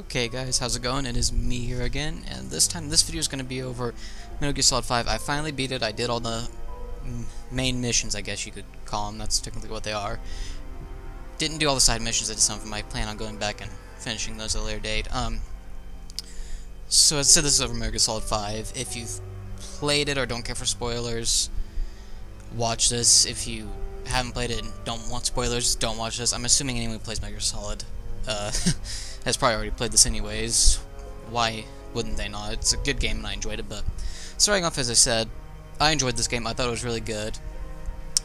Okay guys, how's it going? It is me here again, and this time this video is going to be over Metal Gear Solid 5. I finally beat it. I did all the main missions, I guess you could call them. That's technically what they are. Didn't do all the side missions. I did some of them. I plan on going back and finishing those at a later date. So as I said, this is over Metal Gear Solid 5. If you've played it or don't care for spoilers, watch this. If you haven't played it and don't want spoilers, don't watch this. I'm assuming anyone who plays Metal Gear Solid has probably already played this anyways. Why wouldn't they not? It's a good game and I enjoyed it, but starting off, as I said, I enjoyed this game. I thought it was really good.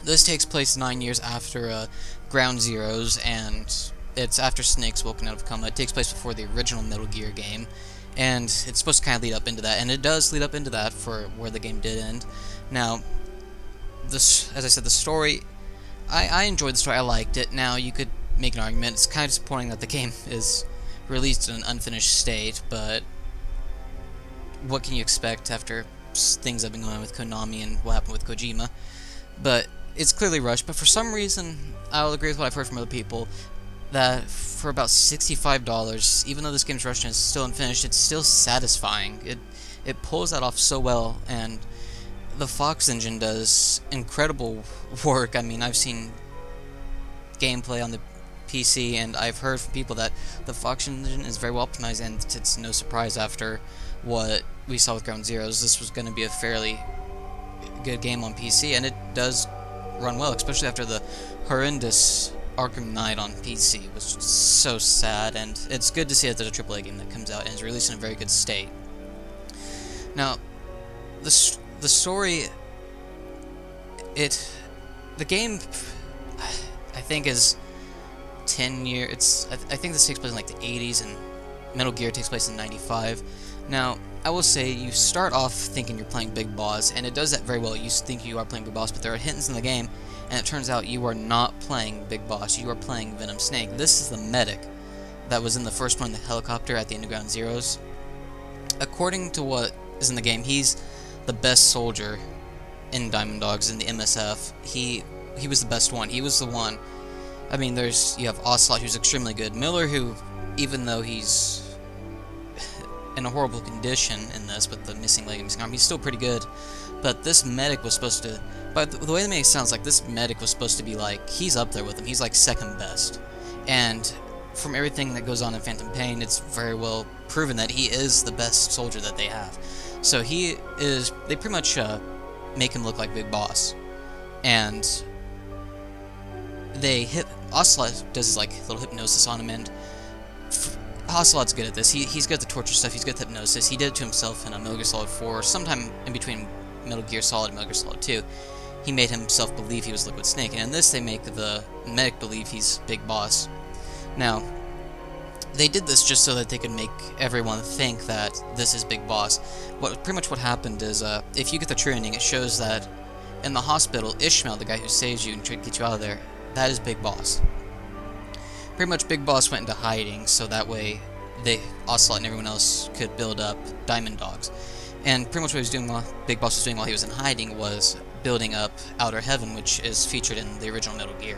This takes place 9 years after Ground Zeroes, and it's after Snake's woken out of coma. It takes place before the original Metal Gear game, and it's supposed to kind of lead up into that, and it does lead up into that for where the game did end. Now, this, as I said, the story, I enjoyed the story. I liked it. Now, you could make an argument. It's kind of disappointing that the game is released in an unfinished state, but what can you expect after things have been going on with Konami and what happened with Kojima? But it's clearly rushed, but for some reason, I'll agree with what I've heard from other people, that for about $65, even though this game's rushed and it's still unfinished, it's still satisfying. It pulls that off so well, and the Fox engine does incredible work. I mean, I've seen gameplay on the PC, and I've heard from people that the Fox engine is very well optimized, and it's no surprise after what we saw with Ground Zeroes. This was going to be a fairly good game on PC, and it does run well, especially after the horrendous Arkham Knight on PC. It was just so sad, and it's good to see that there's a AAA game that comes out and is released in a very good state. Now, the story, the game, I think, is 10 years. I think this takes place in like the 80s, and Metal Gear takes place in 95. Now, I will say, you start off thinking you're playing Big Boss, and it does that very well. You think you are playing Big Boss, but there are hints in the game, and it turns out you are not playing Big Boss. You are playing Venom Snake. This is the medic that was in the first one, the helicopter at the end of Ground Zeroes. According to what is in the game, he's the best soldier in Diamond Dogs in the MSF. He was the best one. He was the one. I mean, you have Ocelot, who's extremely good. Miller, who, even though he's in a horrible condition in this, with the missing leg and missing arm, he's still pretty good. But this medic was supposed to, but the way they make it sounds like this medic was supposed to be like, he's up there with him. He's like second best. And from everything that goes on in Phantom Pain, it's very well proven that he is the best soldier that they have. So they pretty much make him look like Big Boss. And Ocelot does his like little hypnosis on him, and Ocelot's good at this. He's good at the torture stuff. He's good at hypnosis. He did it to himself in Metal Gear Solid 4, sometime in between Metal Gear Solid and Metal Gear Solid 2. He made himself believe he was Liquid Snake, and in this they make the medic believe he's Big Boss. Now, they did this just so that they could make everyone think that this is Big Boss. Pretty much what happened is, if you get the true ending, it shows that in the hospital, Ishmael, the guy who saves you and tried to get you out of there, that is Big Boss. Pretty much Big Boss went into hiding, so that way Ocelot and everyone else could build up Diamond Dogs. And pretty much what he was doing Big Boss was doing while he was in hiding was building up Outer Heaven, which is featured in the original Metal Gear.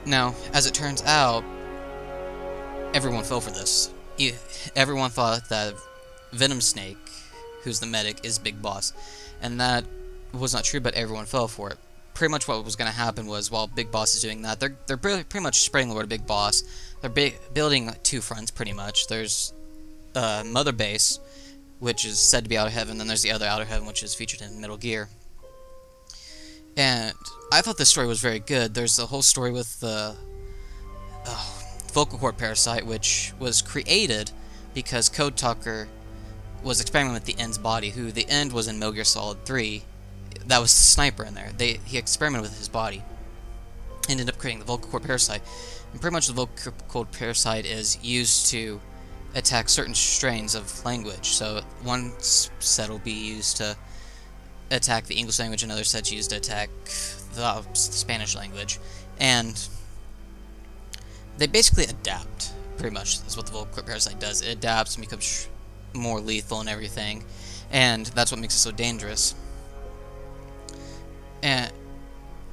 Now, as it turns out, everyone fell for this. Everyone thought that Venom Snake, who's the medic, is Big Boss. And that was not true, but everyone fell for it. Pretty much what was going to happen was, while Big Boss is doing that, they're pretty much spreading the word of Big Boss. They're building two fronts, pretty much. There's Mother Base, which is said to be Outer Heaven, then there's the other Outer Heaven, which is featured in Metal Gear. And I thought this story was very good. There's the whole story with the vocal cord parasite, which was created because Code Talker was experimenting with the End's body, who the End was in Metal Gear Solid 3. That was the sniper in there. He experimented with his body. Ended up creating the vocal cord parasite. And pretty much the vocal cord parasite is used to attack certain strains of language. So one set will be used to attack the English language, another set's used to attack the Spanish language. And they basically adapt, pretty much. That's what the vocal cord parasite does. It adapts and becomes more lethal and everything. And that's what makes it so dangerous. And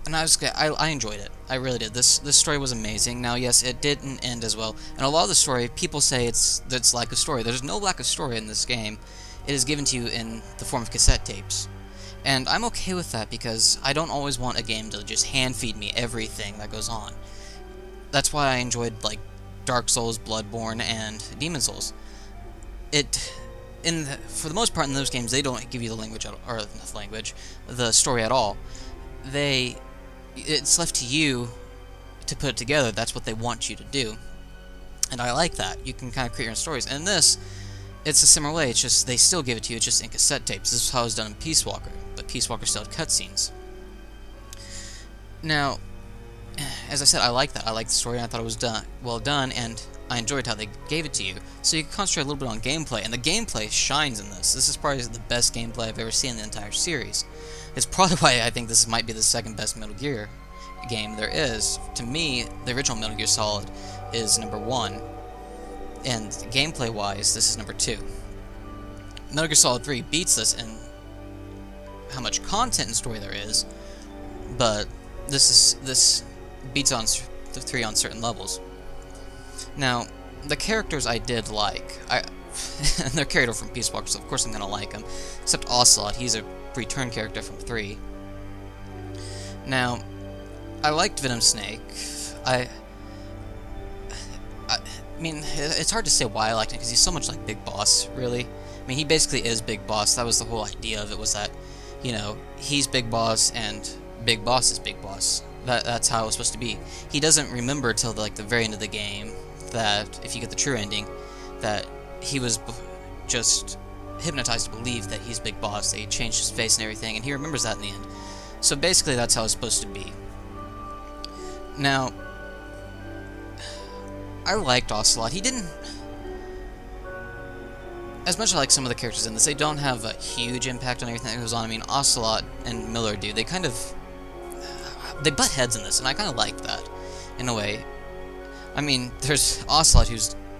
and I enjoyed it. I really did. This story was amazing. Now, yes, it didn't end as well, and a lot of the story, people say it's lack of story. There's no lack of story in this game. It is given to you in the form of cassette tapes. And I'm okay with that because I don't always want a game to just hand-feed me everything that goes on. That's why I enjoyed, like, Dark Souls, Bloodborne, and Demon Souls. For the most part in those games, they don't give you the language, or not the language, the story at all. It's left to you to put it together. That's what they want you to do. And I like that. You can kind of create your own stories. And in this, it's a similar way. It's just, they still give it to you, it's just in cassette tapes. This is how it was done in Peace Walker, but Peace Walker still had cutscenes. Now, as I said, I like that. I liked the story, and I thought it was well done, and I enjoyed how they gave it to you. So you can concentrate a little bit on gameplay, and the gameplay shines in this. This is probably the best gameplay I've ever seen in the entire series. It's probably why I think this might be the second best Metal Gear game there is. To me, the original Metal Gear Solid is number 1, and gameplay-wise, this is number 2. Metal Gear Solid 3 beats this in how much content and story there is, but this beats on the 3 on certain levels. Now, the characters I did like, and they're carried over from Peace Walker, so of course I'm gonna like them. Except Ocelot, he's a return character from 3. Now, I liked Venom Snake. I mean, it's hard to say why I liked him, because he's so much like Big Boss, really. I mean, he basically is Big Boss. That was the whole idea of it, was that, you know, he's Big Boss, and Big Boss is Big Boss. That's how it was supposed to be. He doesn't remember till like the very end of the game that, if you get the true ending, that he was just hypnotized to believe that he's Big Boss. They changed his face and everything, and he remembers that in the end. So basically, that's how it's supposed to be. Now, I liked Ocelot. He didn't... As much as I like some of the characters in this, they don't have a huge impact on everything that goes on. I mean, Ocelot and Miller do. They kind of... They butt heads in this, and I kind of like that, in a way. I mean, there's Ocelot,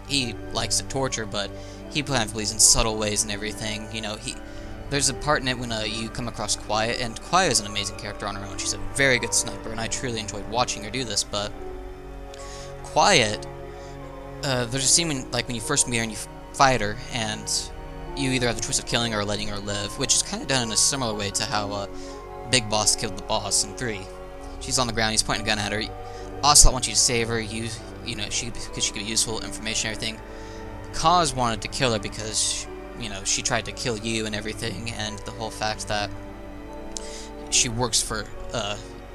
he likes to torture, but he kind of believes in subtle ways and everything. You know, there's a part in it when you come across Quiet, and Quiet is an amazing character on her own. She's a very good sniper, and I truly enjoyed watching her do this, but Quiet, there's a scene when you first meet her and you fight her, and you either have the choice of killing her or letting her live, which is kind of done in a similar way to how Big Boss killed the boss in 3. She's on the ground, he's pointing a gun at her. Ocelot wants you to save her, because she could give useful information and everything. Kaz wanted to kill her because, she tried to kill you and everything, and the whole fact that she works for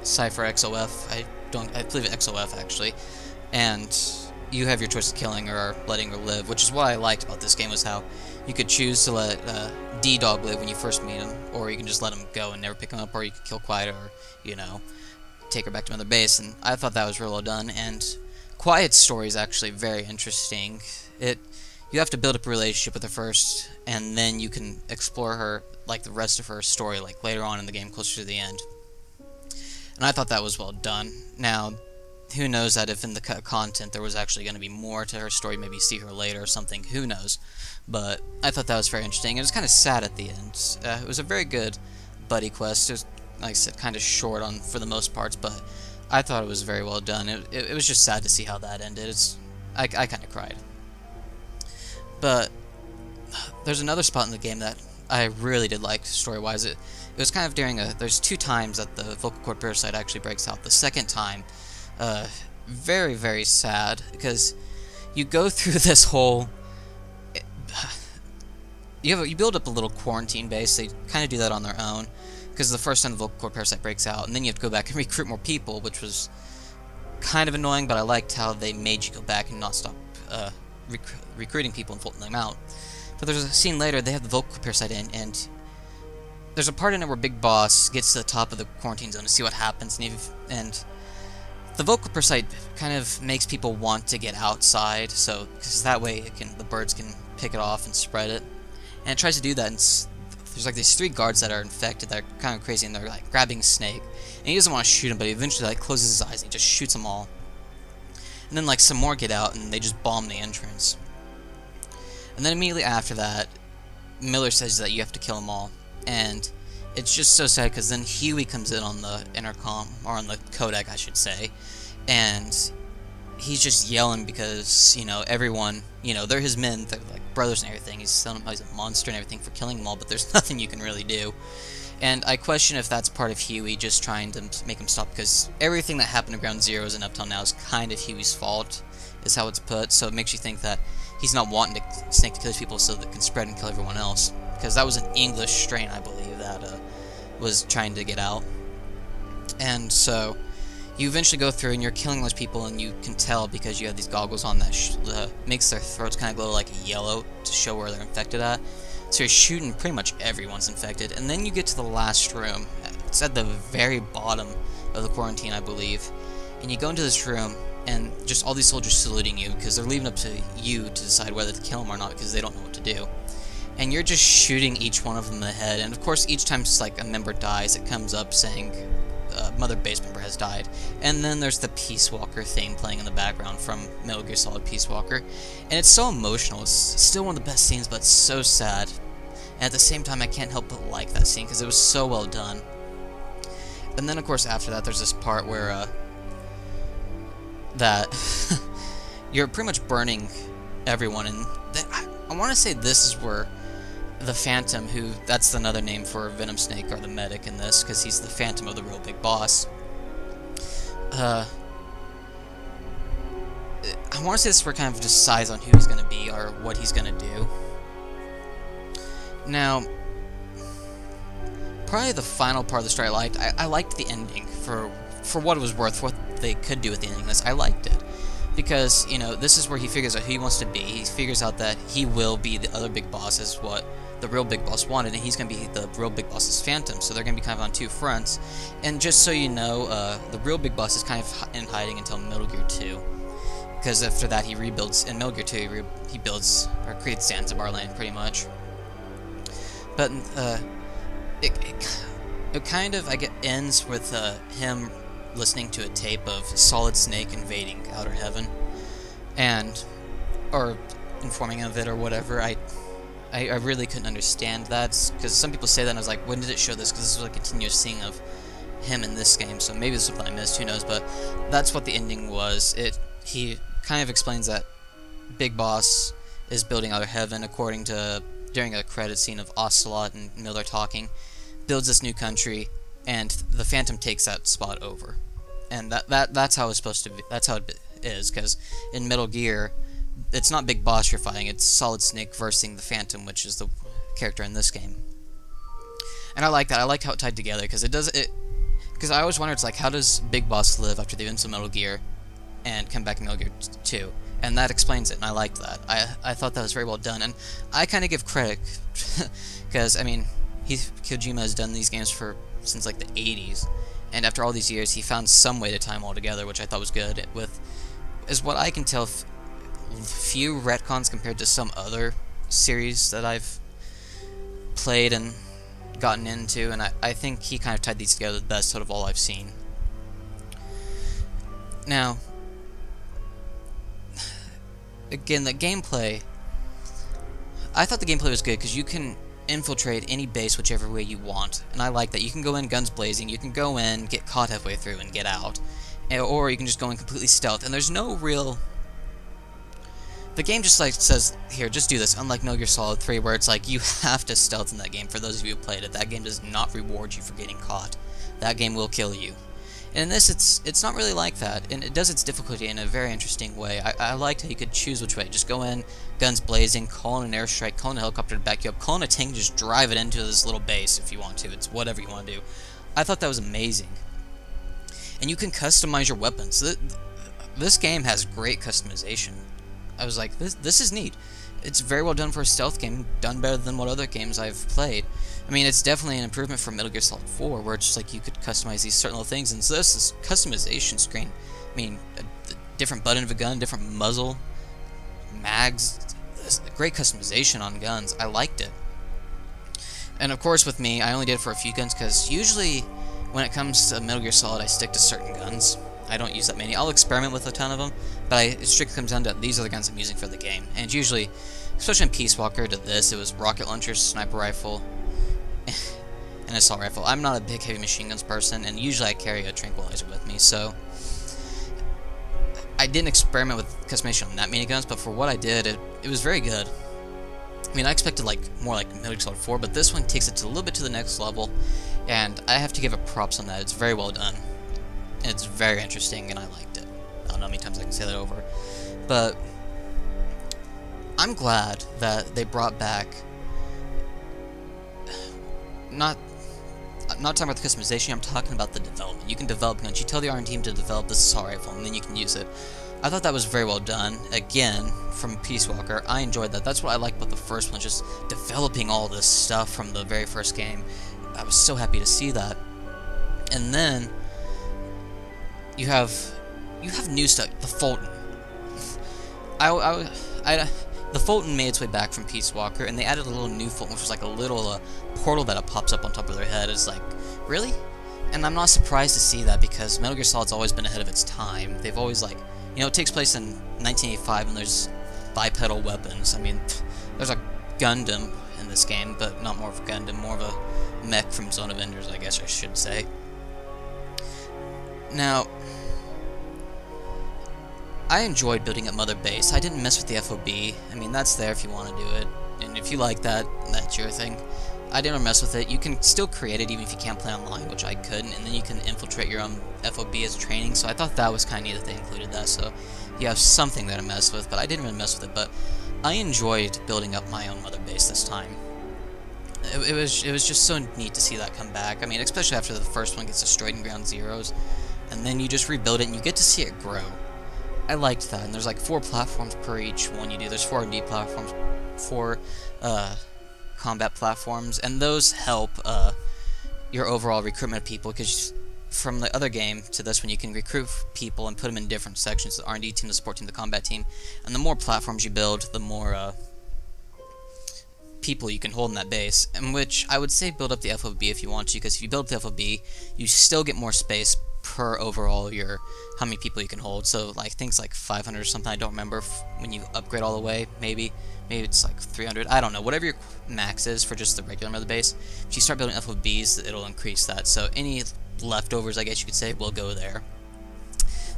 Cypher XOF, I believe it's XOF actually, and you have your choice of killing her or letting her live, which is what I liked about this game, was how you could choose to let D-Dog live when you first meet him, or you can just let him go and never pick him up, or you can kill Quiet, or, take her back to Mother Base, and I thought that was real well done. And Quiet's story is actually very interesting. You have to build up a relationship with her first, and then you can explore her, like the rest of her story, like later on in the game, closer to the end. And I thought that was well done. Now, who knows that if in the content there was actually going to be more to her story, maybe see her later or something, who knows. But I thought that was very interesting. It was kind of sad at the end. It was a very good buddy quest. It was, like I said, kind of short for the most parts, but I thought it was very well done. It was just sad to see how that ended. I kind of cried. But there's another spot in the game that I really did like story-wise. It was kind of during there's 2 times that the vocal cord parasite actually breaks out. The second time, very, very sad, because you go through this whole... You build up a little quarantine base. They kind of do that on their own, because the first time the vocal cord parasite breaks out, and then you have to go back and recruit more people, which was kind of annoying, but I liked how they made you go back and not stop recruiting people and floating them out. But there's a scene later, they have the vocal cord parasite in, and there's a part in it where Big Boss gets to the top of the quarantine zone to see what happens, and the vocal parasite kind of makes people want to get outside, so because that way the birds can pick it off and spread it. And it tries to do that, and there's like these 3 guards that are infected that are kind of crazy, and they're like grabbing Snake, and he doesn't want to shoot him, but he eventually like closes his eyes and he just shoots them all. And then like some more get out, and they just bomb the entrance. And then immediately after that, Miller says that you have to kill them all, and it's just so sad because then Huey comes in on the intercom, or on the codec, I should say, and he's just yelling because, you know, everyone, you know, they're his men, they're like brothers and everything. He's telling them how he's a monster and everything for killing them all, but there's nothing you can really do. And I question if that's part of Huey just trying to make him stop, because everything that happened to Ground Zeroes and up till now is kind of Huey's fault, is how it's put, so it makes you think that he's not wanting Snake to kill his people so that it can spread and kill everyone else. Because that was an English strain, I believe, that was trying to get out. And so you eventually go through and you're killing those people, and you can tell because you have these goggles on that makes their throats kind of glow like yellow to show where they're infected at. So you're shooting pretty much everyone's infected. And then you get to the last room. It's at the very bottom of the quarantine, I believe. And you go into this room, and just all these soldiers saluting you, because they're leaving up to you to decide whether to kill them or not, because they don't know what to do. And you're just shooting each one of them in the head, and of course each time like a member dies, it comes up saying Mother Base member has died. And then there's the Peace Walker theme playing in the background from Metal Gear Solid Peace Walker. And it's so emotional, it's still one of the best scenes, but it's so sad. And at the same time, I can't help but like that scene, because it was so well done. And then of course after that, there's this part where that you're pretty much burning everyone, and I want to say this is where the Phantom, that's another name for Venom Snake, or the medic in this, because he's the Phantom of the real big boss. I want to say this is where kind of decides on who he's going to be, or what he's going to do. Now, probably the final part of the story I liked. I liked the ending, for what it was worth, what they could do with the ending of this. I liked it. Because, you know, this is where he figures out who he wants to be. He figures out that he will be the other big boss, is what the real big boss wanted, and he's going to be the real big boss's Phantom, so they're going to be kind of on two fronts. And just so you know, the real big boss is kind of in hiding until Metal Gear 2. Because after that he rebuilds, in Metal Gear 2 he builds, or creates Zanzibar Land, pretty much. But, it kind of, ends with him listening to a tape of Solid Snake invading Outer Heaven, or informing of it or whatever. I really couldn't understand that, because some people say that, and I was like, when did it show this? Because this was a continuous scene of him in this game, so maybe it's something I missed, who knows, but that's what the ending was. He kind of explains that Big Boss is building Outer Heaven, according to, during a credit scene of Ocelot and Miller talking, builds this new country, and the Phantom takes that spot over. And that's how it's supposed to be. That's how it is, because in Metal Gear, it's not Big Boss you're fighting, it's Solid Snake versing the Phantom, which is the character in this game. And I like that. I like how it tied together, because because I always wondered, it's like, how does Big Boss live after the events of Metal Gear and come back in Metal Gear 2? And that explains it, and I liked that. I thought that was very well done, and I kind of give credit, because, I mean, Kojima has done these games since like the 80s, and after all these years, he found some way to tie them all together, which I thought was good, is what I can tell, few retcons compared to some other series that I've played and gotten into, and I think he kind of tied these together the best out of all I've seen. Now, again, the gameplay, I thought the gameplay was good, because you can infiltrate any base whichever way you want, and I like that. You can go in guns blazing, you can go in, get caught halfway through, and get out, or you can just go in completely stealth, and there's no real... The game just like says, here, just do this, unlike Metal Gear Solid 3, where it's like, you have to stealth in that game. For those of you who played it, that game does not reward you for getting caught. That game will kill you. And in this, it's not really like that, and it does its difficulty in a very interesting way. I liked how you could choose which way. Just go in, guns blazing, call in an airstrike, call in a helicopter to back you up, call in a tank, just drive it into this little base if you want to. It's whatever you want to do. I thought that was amazing. And you can customize your weapons. This game has great customization. I was like, this is neat. It's very well done for a stealth game, done better than what other games I've played. I mean, it's definitely an improvement from Metal Gear Solid 4, where it's just like you could customize these certain little things, and so this customization screen, I mean, a different button of a gun, different muzzle, mags, great customization on guns. I liked it. And of course with me, I only did it for a few guns, because usually when it comes to Metal Gear Solid, I stick to certain guns. I don't use that many. I'll experiment with a ton of them, but it strictly comes down to these are the guns I'm using for the game. And usually, especially in Peace Walker, to this, it was rocket launcher, sniper rifle, an assault rifle. I'm not a big heavy machine guns person, and usually I carry a tranquilizer with me, so I didn't experiment with customization on that many guns, but for what I did, it was very good. I mean, I expected more like Metal Gear Solid 4, but this one takes it to a little bit to the next level, and I have to give it props on that. It's very well done. It's very interesting, and I liked it. I don't know how many times I can say that over. But I'm glad that they brought back... I'm not talking about the customization, I'm talking about the development. You can develop guns. You tell the R&D team to develop this assault rifle, and then you can use it. I thought that was very well done. Again, from Peace Walker, I enjoyed that. That's what I liked about the first one, just developing all this stuff from the very first game. I was so happy to see that. And then you have new stuff. The Fulton. The Fulton made its way back from Peace Walker, and they added a little new Fulton, which was like a little portal that pops up on top of their head. It's like, really? And I'm not surprised to see that, because Metal Gear Solid's always been ahead of its time. They've always, like, you know, it takes place in 1985, and there's bipedal weapons. I mean, there's a Gundam in this game, but not more of a Gundam, more of a mech from Zone of Enders, I guess I should say. Now, I enjoyed building up Mother Base. I didn't mess with the FOB. I mean, that's there if you want to do it, and if you like that, that's your thing. I didn't mess with it. You can still create it even if you can't play online, which I couldn't, and then you can infiltrate your own FOB as training, so I thought that was kind of neat that they included that, so you have something there to mess with, but I didn't really mess with it, but I enjoyed building up my own Mother Base this time. It was just so neat to see that come back. I mean, especially after the first one gets destroyed in Ground Zeroes, and then you just rebuild it, and you get to see it grow. I liked that, and there's like 4 platforms per each one you do. There's 4 R&D platforms, 4 combat platforms, and those help your overall recruitment of people, because from the other game to this one, you can recruit people and put them in different sections: the R&D team, the support team, the combat team, and the more platforms you build, the more people you can hold in that base, and which I would say build up the FOB if you want to, because if you build up the FOB, you still get more space per overall how many people you can hold. So like things like 500 or something, I don't remember, when you upgrade all the way, maybe it's like 300, I don't know, whatever your max is for just the regular Mother Base. If you start building FOBs, it'll increase that, so any leftovers, I guess you could say, will go there.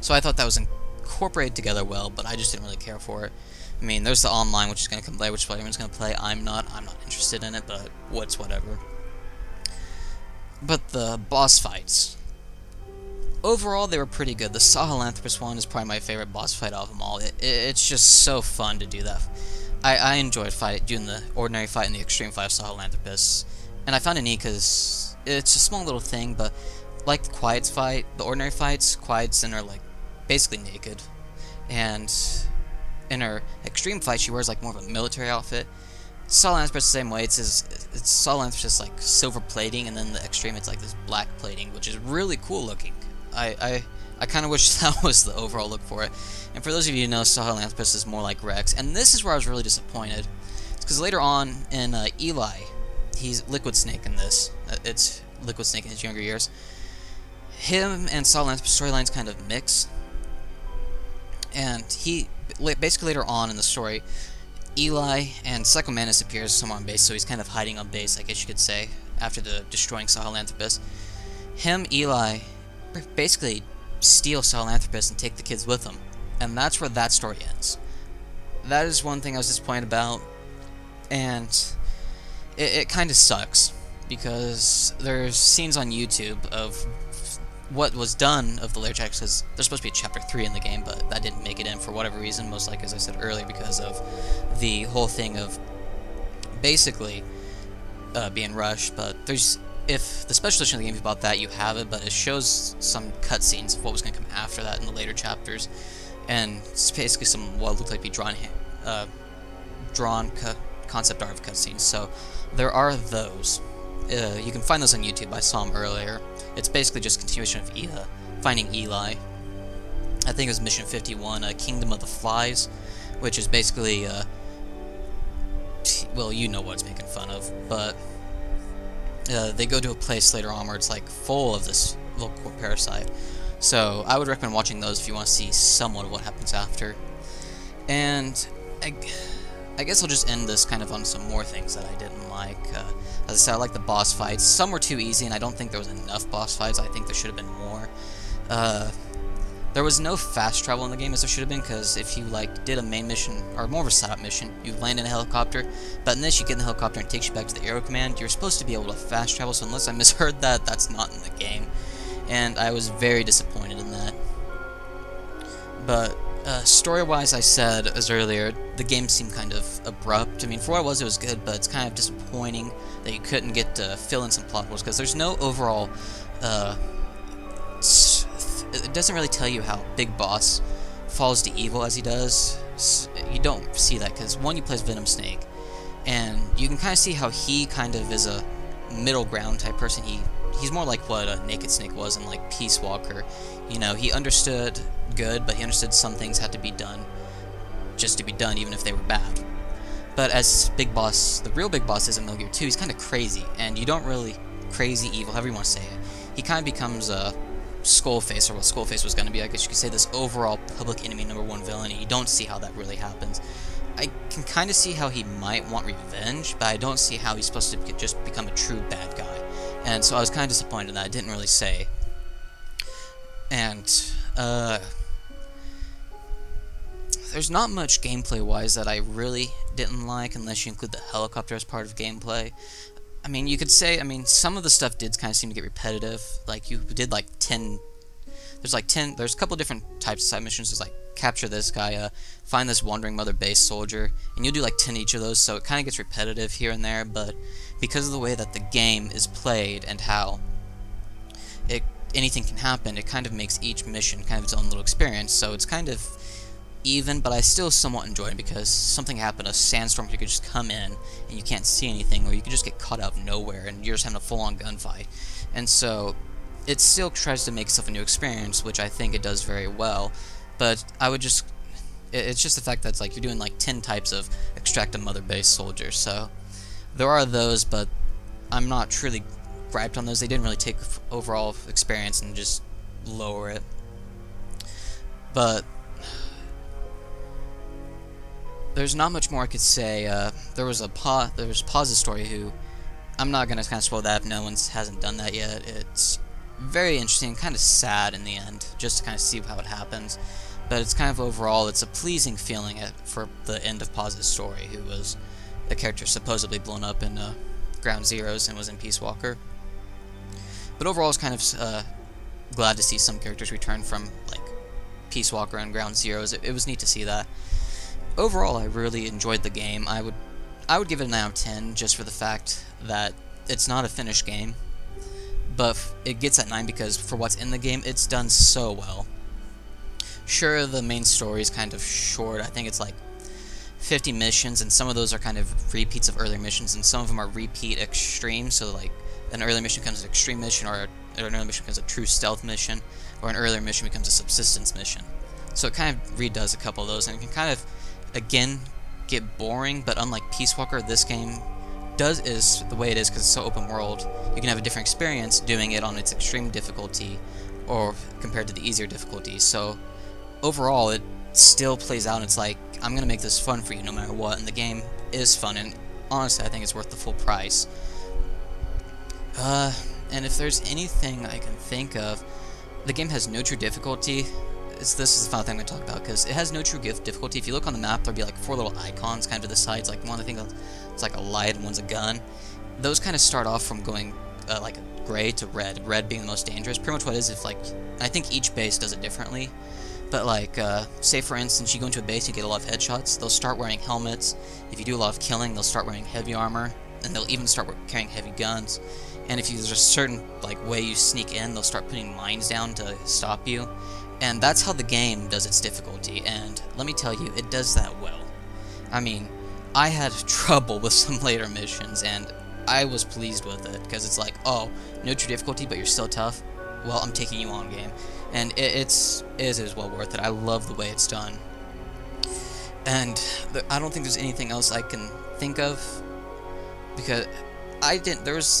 So I thought that was incorporated together well, but I just didn't really care for it. I mean, there's the online, which is going to come later, which everyone's going to play. I'm not interested in it, but whatever. But the boss fights, overall, they were pretty good. The Sahelanthropus one is probably my favorite boss fight of them all. It's just so fun to do that. I enjoyed doing the ordinary fight and the extreme fight of Sahelanthropus, and I found it neat because it's a small little thing, but like the Quiet's fight, the ordinary fights, Quiet's in her like basically naked, and in her extreme fight she wears like more of a military outfit. Sahelanthropus the same way. It's Sahelanthropus like silver plating, and then the extreme it's like this black plating, which is really cool looking. I kind of wish that was the overall look for it. And for those of you who know, Sahelanthropus is more like Rex, and this is where I was really disappointed. It's because later on in Eli, he's Liquid Snake in this. It's Liquid Snake in his younger years. Him and Sahelanthropus storylines kind of mix, and basically later on in the story, Eli and Psycho Mantis appears somewhere on base, so he's kind of hiding on base, I guess you could say, after the destroying Sahelanthropus. Him, Eli, basically steal Sahelanthropus and take the kids with them, and that's where that story ends. That is one thing I was disappointed about, and it kind of sucks, because there's scenes on YouTube of what was done of the lair chapters, because there's supposed to be a chapter 3 in the game, but that didn't make it in for whatever reason, most likely, as I said earlier, because of the whole thing of basically being rushed. But if the special edition of the game is about that, you have it, but it shows some cutscenes of what was going to come after that in the later chapters, and it's basically some what looked like to be drawn concept art of cutscenes. So there are those. You can find those on YouTube. I saw them earlier. It's basically just a continuation of finding Eli. I think it was Mission 51, Kingdom of the Flies, which is basically, well, you know what it's making fun of, but they go to a place later on where it's like full of this little parasite. So I would recommend watching those if you want to see somewhat of what happens after. And I I guess I'll just end this kind of on some more things that I didn't like. As I said, I like the boss fights. Some were too easy, and I don't think there was enough boss fights. I think there should have been more. There was no fast travel in the game as there should have been, because if you like did a main mission, or more of a setup mission, you land in a helicopter, but in this you get in the helicopter and it takes you back to the Aero Command. You're supposed to be able to fast travel, so unless I misheard that, that's not in the game. And I was very disappointed in that. But story-wise, I said as earlier, the game seemed kind of abrupt. I mean, for what it was good, but it's kind of disappointing that you couldn't get to fill in some plot holes, because there's no overall, it doesn't really tell you how Big Boss falls to evil as he does. You don't see that, because one, you play as Venom Snake, and you can kind of see how he kind of is a middle ground type person. He's more like what a Naked Snake was in like Peace Walker. You know, he understood good, but he understood some things had to be done just to be done, even if they were bad. But as Big Boss, the real Big Boss is in Metal Gear 2, he's kind of crazy, and you don't really crazy evil, however you want to say it. He kind of becomes a Skullface, or what Skullface was going to be. I guess you could say this overall public enemy #1 villain, and you don't see how that really happens. I can kind of see how he might want revenge, but I don't see how he's supposed to just become a true bad guy. And so I was kind of disappointed in that. I didn't really say. And, there's not much gameplay-wise that I really didn't like, unless you include the helicopter as part of gameplay. I mean, you could say, some of the stuff did kind of seem to get repetitive. Like, you did, like, 10... There's a couple different types of side missions. There's, like, capture this guy, find this wandering Mother Base soldier, and you'll do, like, 10 each of those, so it kind of gets repetitive here and there, but because of the way that the game is played and how anything can happen, it kind of makes each mission kind of its own little experience, so it's kind of even, but I still somewhat enjoy it, because something happened, a sandstorm, you could just come in and you can't see anything, or you could just get caught out of nowhere and you're just having a full-on gunfight. And so it still tries to make itself a new experience, which I think it does very well, but I would just, it's just the fact that it's like you're doing like 10 types of extract a Mother Base soldier, so there are those, but I'm not truly griped on those. They didn't really take overall experience and just lower it. But there's not much more I could say. There was Paz's story, who I'm not gonna kind of spoil that if no one hasn't done that yet. It's very interesting, kind of sad in the end, just to kind of see how it happens. But it's kind of overall, it's a pleasing feeling for the end of Paz's story, who was a character supposedly blown up in Ground Zeroes and was in Peace Walker. But overall, it's kind of glad to see some characters return from like Peace Walker and Ground Zeroes. It was neat to see that. Overall, I really enjoyed the game. I would give it a 9 out of 10 just for the fact that it's not a finished game, but it gets that 9 because for what's in the game, it's done so well. Sure, the main story is kind of short. I think it's like 50 missions, and some of those are kind of repeats of earlier missions, and some of them are repeat extreme, so like an earlier mission becomes an extreme mission, or an earlier mission becomes a true stealth mission, or an earlier mission becomes a subsistence mission. So it kind of redoes a couple of those, and it can kind of, again, get boring, but unlike Peace Walker, this game is the way it is because it's so open world. You can have a different experience doing it on its extreme difficulty, or compared to the easier difficulty. So overall, it still plays out, and it's like, I'm gonna make this fun for you no matter what, and the game is fun, and honestly, I think it's worth the full price. And if there's anything I can think of, the game has no true difficulty. This is the final thing I'm going to talk about, because it has no true difficulty. If you look on the map, there'll be like 4 little icons kind of to the sides, like one I think it's like a light and one's a gun. Those kind of start off from going like a gray to red being the most dangerous. Pretty much what it is, if like, I think each base does it differently, but like, say for instance, you go into a base, you get a lot of headshots, they'll start wearing helmets. If you do a lot of killing, they'll start wearing heavy armor, and they'll even start carrying heavy guns. And if there's a certain like way you sneak in, they'll start putting mines down to stop you. And that's how the game does its difficulty, and let me tell you, it does that well. I mean, I had trouble with some later missions, and I was pleased with it, because it's like, oh, no true difficulty, but you're still tough? Well, I'm taking you on, game. And it is well worth it. I love the way it's done. And I don't think there's anything else I can think of, because I enjoyed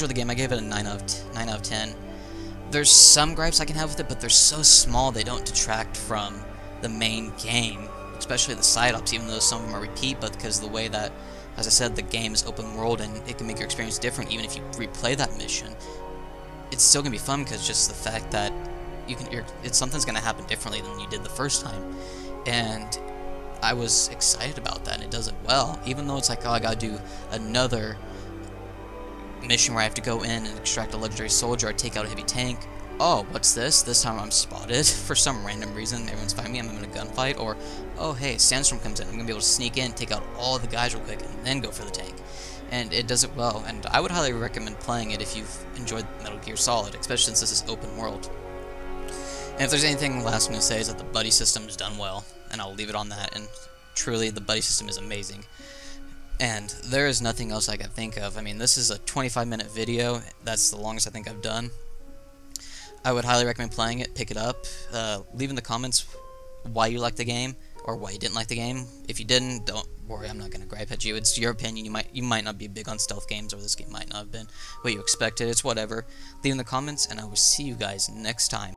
the game. I gave it a 9 out of 10. There's some gripes I can have with it, but they're so small they don't detract from the main game, especially the side ops, even though some of them are repeat, but because of the way that, as I said, the game is open world and it can make your experience different even if you replay that mission. It's still gonna be fun because just the fact that something's gonna happen differently than you did the first time, and I was excited about that, and it does it well. Even though it's like, oh, I gotta do another mission where I have to go in and extract a legendary soldier or take out a heavy tank. Oh, what's this? This time I'm spotted for some random reason. Everyone's finding me. I'm in a gunfight. Or, oh, hey, Sandstorm comes in. I'm gonna be able to sneak in, take out all the guys real quick, and then go for the tank. And it does it well. And I would highly recommend playing it if you've enjoyed Metal Gear Solid, especially since this is open world. And if there's anything last I'm gonna say is that the buddy system is done well, and I'll leave it on that. And truly, the buddy system is amazing. And there is nothing else I can think of. I mean, this is a 25-minute video. That's the longest I think I've done. I would highly recommend playing it. Pick it up. Leave in the comments why you liked the game or why you didn't like the game. If you didn't, don't worry. I'm not going to gripe at you. It's your opinion. You might not be big on stealth games, or this game might not have been what you expected. It's whatever. Leave in the comments, and I will see you guys next time.